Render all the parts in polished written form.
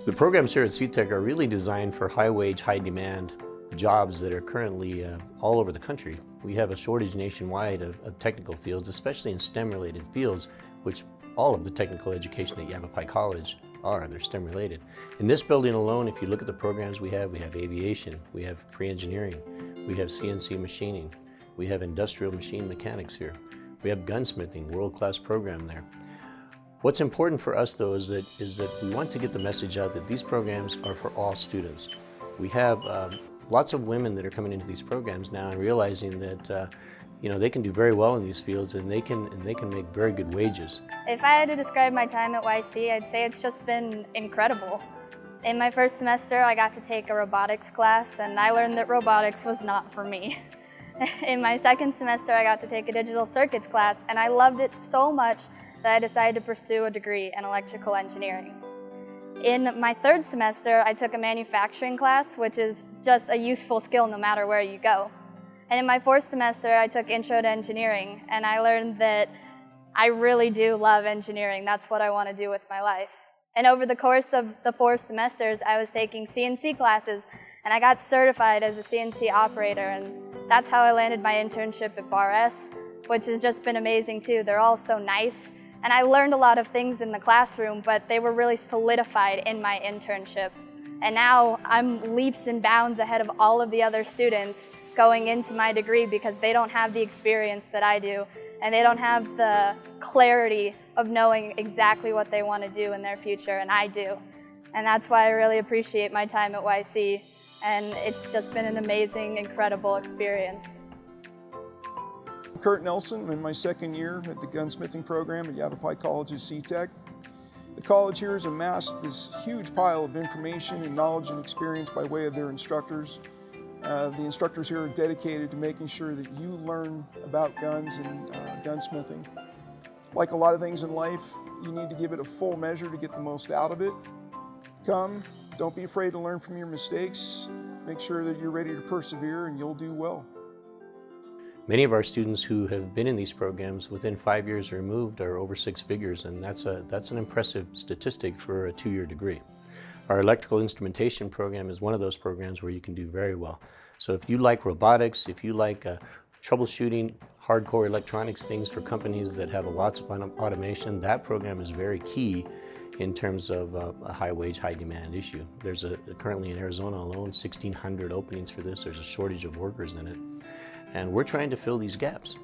The programs here at CTEC are really designed for high-wage, high-demand jobs that are currently all over the country. We have a shortage nationwide of technical fields, especially in STEM-related fields, which all of the technical education at Yavapai College are. They're STEM-related. In this building alone, if you look at the programs we have aviation, we have pre-engineering, we have CNC machining, we have industrial machine mechanics here, we have gunsmithing, world-class program there. What's important for us, though, is that we want to get the message out that these programs are for all students. We have lots of women that are coming into these programs now and realizing that they can do very well in these fields and they can make very good wages. If I had to describe my time at YC, I'd say it's just been incredible. In my first semester, I got to take a robotics class, and I learned that robotics was not for me. In my second semester, I got to take a digital circuits class, and I loved it so much that I decided to pursue a degree in electrical engineering. In my third semester, I took a manufacturing class, which is just a useful skill no matter where you go. And in my fourth semester, I took Intro to Engineering, and I learned that I really do love engineering. That's what I want to do with my life. And over the course of the 4 semesters, I was taking CNC classes, and I got certified as a CNC operator, and that's how I landed my internship at Bar S, which has just been amazing too. They're all so nice. And I learned a lot of things in the classroom, but they were really solidified in my internship. And now I'm leaps and bounds ahead of all of the other students going into my degree because they don't have the experience that I do, and they don't have the clarity of knowing exactly what they want to do in their future, and I do. And that's why I really appreciate my time at YC, and it's just been an amazing, incredible experience. Kurt Nelson. I'm in my second year at the gunsmithing program at Yavapai College at CTEC. The college here has amassed this huge pile of information and knowledge and experience by way of their instructors. The instructors here are dedicated to making sure that you learn about guns and gunsmithing. Like a lot of things in life, you need to give it a full measure to get the most out of it. Don't be afraid to learn from your mistakes. Make sure that you're ready to persevere and you'll do well. Many of our students who have been in these programs within 5 years removed are over 6 figures, and that's an impressive statistic for a 2-year degree. Our electrical instrumentation program is one of those programs where you can do very well. So if you like robotics, if you like troubleshooting hardcore electronics things for companies that have lots of automation, that program is very key in terms of a high-wage, high-demand issue. There's currently in Arizona alone 1,600 openings for this. There's a shortage of workers in it. And we're trying to fill these gaps.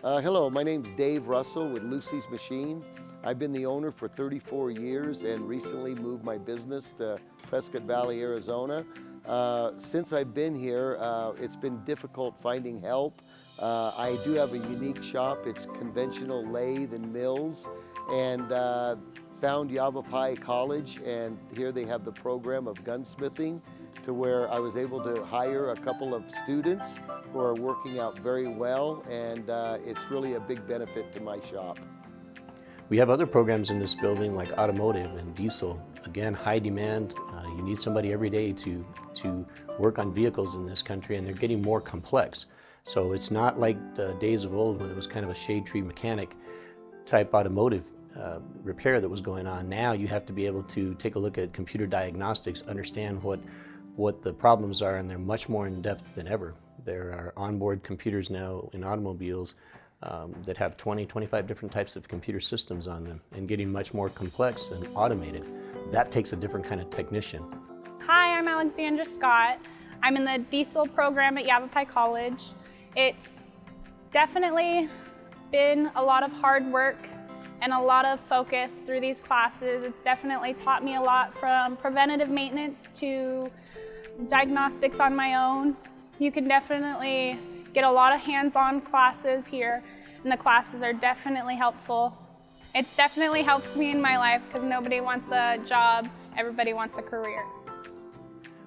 Hello, my name's Dave Russell with Lucy's Machine. I've been the owner for 34 years and recently moved my business to Prescott Valley, Arizona. Since I've been here, it's been difficult finding help. I do have a unique shop. It's conventional lathe and mills, and found Yavapai College, and here they have the program of gunsmithing, to where I was able to hire a couple of students who are working out very well, and it's really a big benefit to my shop. We have other programs in this building like automotive and diesel. Again, high demand. You need somebody every day to work on vehicles in this country, and they're getting more complex. So it's not like the days of old when it was kind of a shade tree mechanic type automotive repair that was going on. Now you have to be able to take a look at computer diagnostics, understand what the problems are, and they're much more in depth than ever. There are onboard computers now in automobiles that have 20, 25 different types of computer systems on them and getting much more complex and automated. That takes a different kind of technician. Hi, I'm Alexandra Scott. I'm in the diesel program at Yavapai College. It's definitely been a lot of hard work and a lot of focus through these classes. It's definitely taught me a lot, from preventative maintenance to diagnostics on my own. You can definitely get a lot of hands-on classes here, and the classes are definitely helpful. It's definitely helped me in my life because nobody wants a job, everybody wants a career.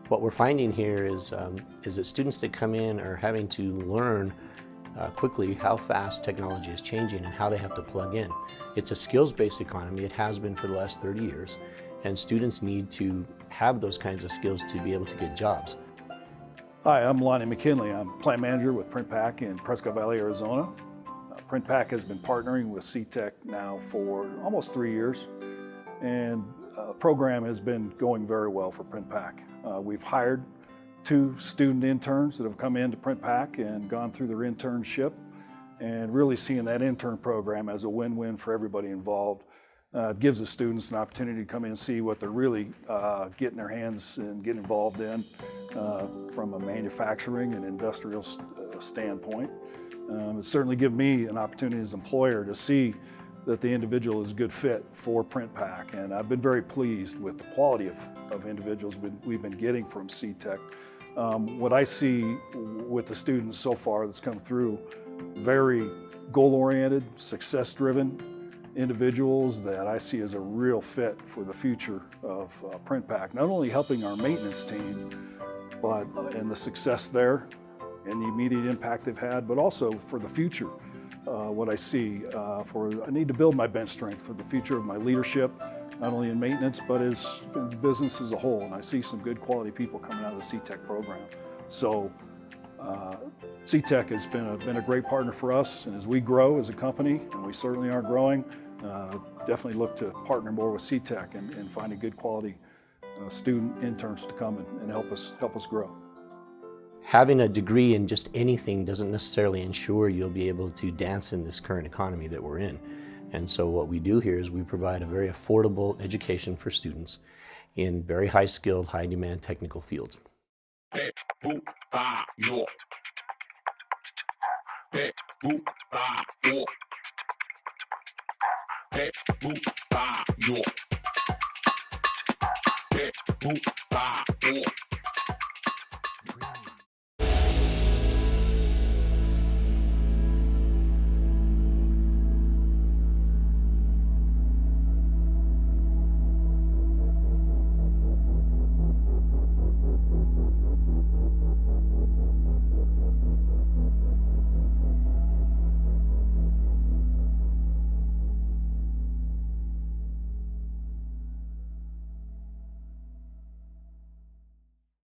What we're finding here is that students that come in are having to learn quickly how fast technology is changing and how they have to plug in. It's a skills-based economy. It has been for the last 30 years, and students need to have those kinds of skills to be able to get jobs. Hi, I'm Lonnie McKinley. I'm plant manager with PrintPack in Prescott Valley, Arizona. PrintPack has been partnering with CTEC now for almost 3 years, and program has been going very well for PrintPack. We've hired 2 student interns that have come into PrintPack and gone through their internship, and really seeing that intern program as a win-win for everybody involved. It gives the students an opportunity to come in and see what they're really getting their hands and getting involved in from a manufacturing and industrial standpoint. It certainly gives me an opportunity as an employer to see that the individual is a good fit for PrintPack, and I've been very pleased with the quality of individuals we've been getting from CTech. What I see with the students so far that's come through, very goal-oriented, success-driven individuals that I see as a real fit for the future of PrintPack, not only helping our maintenance team, but in the success there and the immediate impact they've had, but also for the future. What I see I need to build my bench strength for the future of my leadership, not only in maintenance, but as the business as a whole. And I see some good quality people coming out of the CTech program. So CTech has been a great partner for us. And as we grow as a company, and we certainly are growing, definitely look to partner more with CTech and find a good quality student interns to come and help us grow. Having a degree in just anything doesn't necessarily ensure you'll be able to dance in this current economy that we're in. And so what we do here is we provide a very affordable education for students in very high-skilled, high-demand technical fields.